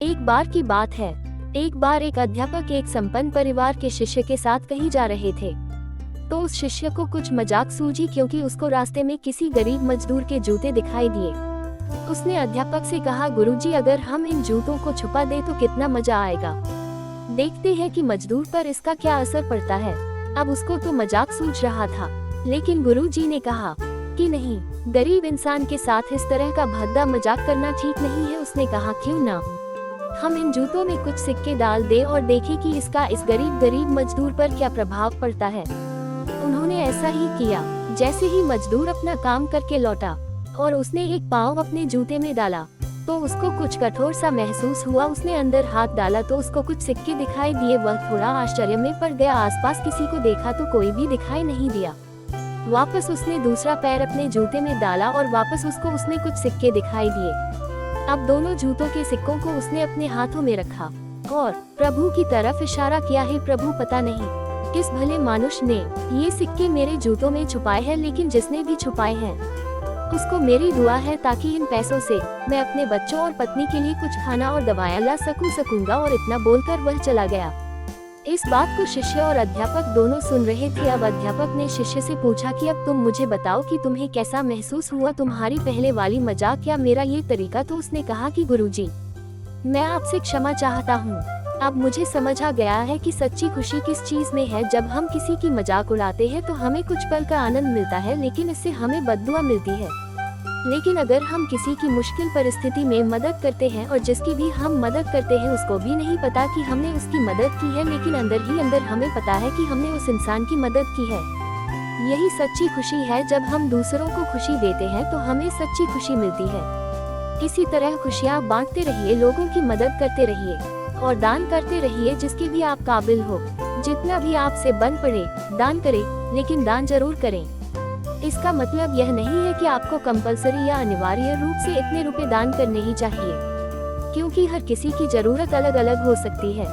एक बार की बात है। एक बार एक अध्यापक एक संपन्न परिवार के शिष्य के साथ कहीं जा रहे थे। तो उस शिष्य को कुछ मजाक सूझी क्योंकि उसको रास्ते में किसी गरीब मजदूर के जूते दिखाई दिए। उसने अध्यापक से कहा, गुरुजी, अगर हम इन जूतों को छुपा दे तो कितना मजा आएगा। देखते हैं कि मजदूर पर इसका क्या असर पड़ता है। अब उसको तो मजाक सूझ रहा था, लेकिन गुरुजी ने कहा कि नहीं, गरीब इंसान के साथ इस तरह का भद्दा मजाक करना ठीक नहीं है। उसने कहा, क्यों ना हम इन जूतों में कुछ सिक्के डाल दें और देखें कि इसका इस गरीब मजदूर पर क्या प्रभाव पड़ता है। उन्होंने ऐसा ही किया। जैसे ही मजदूर अपना काम करके लौटा और उसने एक पाँव अपने जूते में डाला तो उसको कुछ कठोर सा महसूस हुआ। उसने अंदर हाथ डाला तो उसको कुछ सिक्के दिखाई दिए। वह थोड़ा आश्चर्य में पड़ गया। आसपास किसी को देखा तो कोई भी दिखाई नहीं दिया। वापस उसने दूसरा पैर अपने जूते में डाला और वापस उसने कुछ सिक्के दिखाई दिए। अब दोनों जूतों के सिक्कों को उसने अपने हाथों में रखा और प्रभु की तरफ इशारा किया, है प्रभु, पता नहीं किस भले मानुष ने ये सिक्के मेरे जूतों में छुपाए हैं, लेकिन जिसने भी छुपाए हैं उसको मेरी दुआ है ताकि इन पैसों से मैं अपने बच्चों और पत्नी के लिए कुछ खाना और दवाएं ला सकूंगा। और इतना बोलकर वह चला गया। इस बात को शिष्य और अध्यापक दोनों सुन रहे थे। अब अध्यापक ने शिष्य से पूछा कि अब तुम मुझे बताओ कि तुम्हें कैसा महसूस हुआ, तुम्हारी पहले वाली मजाक या मेरा ये तरीका। तो उसने कहा कि गुरुजी, मैं आपसे क्षमा चाहता हूँ। अब मुझे समझ आ गया है कि सच्ची खुशी किस चीज में है। जब हम किसी की मजाक उड़ाते हैं तो हमें कुछ पल का आनंद मिलता है, लेकिन इससे हमें बद्दुआ मिलती है। लेकिन अगर हम किसी की मुश्किल परिस्थिति में मदद करते हैं और जिसकी भी हम मदद करते हैं उसको भी नहीं पता कि हमने उसकी मदद की है, लेकिन अंदर ही अंदर हमें पता है कि हमने उस इंसान की मदद की है, यही सच्ची खुशी है। जब हम दूसरों को खुशी देते हैं तो हमें सच्ची खुशी मिलती है। इसी तरह खुशियाँ बांटते रहिए, लोगों की मदद करते रहिए और दान करते रहिए जिसके भी आप काबिल हो। जितना भी आपसे बन पड़े दान करें, लेकिन दान जरूर करें। इसका मतलब यह नहीं है कि आपको कंपलसरी या अनिवार्य रूप से इतने रुपए दान करने ही चाहिए, क्योंकि हर किसी की जरूरत अलग अलग हो सकती है।